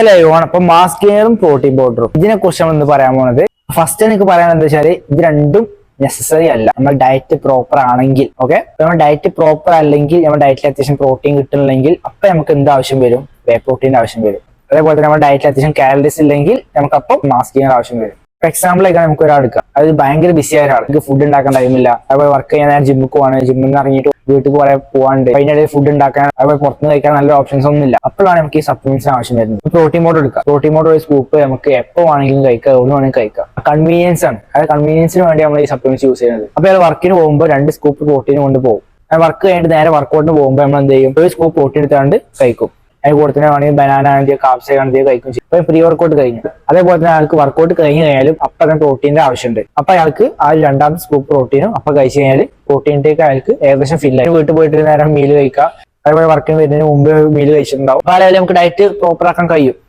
Hello യോൺ. അപ്പൊ mass ഗെയിനറും protein പൗഡറും ഇതിനെ കുറിച്ച് നമ്മൾ ഇന്ന് പറയാൻ പോകുന്നത്. ഫസ്റ്റ് എനിക്ക് പറയാൻ എന്താ വെച്ചാൽ ഇത് രണ്ടും നെസസറി അല്ല. നമ്മൾ ഡയറ്റ് പ്രോപ്പർ ആണെങ്കിൽ ഓക്കെ. നമ്മൾ ഡയറ്റ് പ്രോപ്പർ അല്ലെങ്കിൽ നമ്മുടെ ഡയറ്റിൽ അത്യാവശ്യം പ്രോട്ടീൻ കിട്ടുന്നില്ലെങ്കിൽ അപ്പൊ നമുക്ക് എന്ത് ആവശ്യം വരും? വേ പ്രോട്ടീൻ്റെ ആവശ്യം വരും. അതേപോലെ തന്നെ നമ്മുടെ ഡയറ്റിൽ അത്യാവശ്യം കാലറീസ് ഇല്ലെങ്കിൽ നമുക്ക് അപ്പം മാസ് ഗെയിനർ ആവശ്യം വരും. ഫോർ എക്സാമ്പിൾ ആയിക്കാൻ നമുക്ക് ഒരാൾ എടുക്കാം. അത് ഭയങ്കര ബിസി ആയ ഒരാൾ, ഫുഡ് ഉണ്ടാക്കാൻ ടൈമില്ല, അതുപോലെ വർക്ക് ചെയ്യാൻ ജിമ്മിൽ പോവാണ്, ജിമ്മിൽ നിന്ന് ഇറങ്ങിയിട്ട് വീട്ടിൽ കുറെ പോകാണ്ട്, അതിനിടയിൽ ഫുഡ് ഉണ്ടാക്കാൻ, അതുപോലെ പുറത്തുനിന്ന് കഴിക്കാൻ നല്ല ഓപ്ഷൻസ് ഒന്നും ഇല്ല. അപ്പോഴാണ് നമുക്ക് ഈ സപ്ലിമെന്റ്സിന് ആവശ്യം വരുന്നത്. പ്രോട്ടീൻ പൗഡർ എടുക്കാം. പ്രോട്ടീൻ പൗഡർ ഒരു സ്കൂപ്പ് നമുക്ക് എപ്പോൾ വേണമെങ്കിലും കഴിക്കാം, എവിടെ വേണമെങ്കിലും കഴിക്കാം. കൺവീനിയൻസ് ആണ്. അതായത് കൺവീനിയൻസിന് വേണ്ടി നമ്മൾ ഈ സപ്ലിമെന്റ്സ് യൂസ് ചെയ്യുന്നത്. അപ്പോൾ അത് വർക്കിന് പോകുമ്പോൾ 2 സ്കൂപ്പ് പ്രോട്ടീൻ കൊണ്ട് പോകും. വർക്ക് കഴിഞ്ഞിട്ട് നേരെ വർക്കൗട്ടിന് പോകുമ്പോൾ നമ്മൾ എന്ത് ചെയ്യും? ഒരു സ്കൂപ്പ് പ്രോട്ടീൻ എടുത്താണ്ട് കഴിക്കും. അതിന് കൂടെ തന്നെ വേണമെങ്കിൽ ബനാന ആണെങ്കിൽ കാപ്സ് ആണെങ്കിൽ കഴിക്കും ചെയ്യും. ഇപ്പൊ പ്രീ വർക്കൗട്ട് കഴിഞ്ഞു. അതേപോലെ തന്നെ അയാൾക്ക് വർക്കൗട്ട് കഴിഞ്ഞ് കഴിഞ്ഞാലും അപ്പൊ തന്നെ പ്രോട്ടീന്റെ ആവശ്യമുണ്ട്. അപ്പൊ അയാൾക്ക് ആ രണ്ടാമത്തെ സ്കൂപ്പ് പ്രോട്ടീനും അപ്പൊ കഴിച്ചു കഴിഞ്ഞാൽ പ്രോട്ടീനിലേക്ക് അയാൾക്ക് ഏകദേശം ഫില്ല് ആയി. വീട്ടിൽ പോയിട്ട് നേരം മീൽ കഴിക്കാം. അതേപോലെ വർക്കിന് വരുന്നതിന് മുമ്പ് മീൽ കഴിച്ചിട്ടുണ്ടാവും. അപ്പൊ അതായത് നമുക്ക് ഡയറ്റ് പ്രോപ്പർ ആക്കാൻ കഴിയും.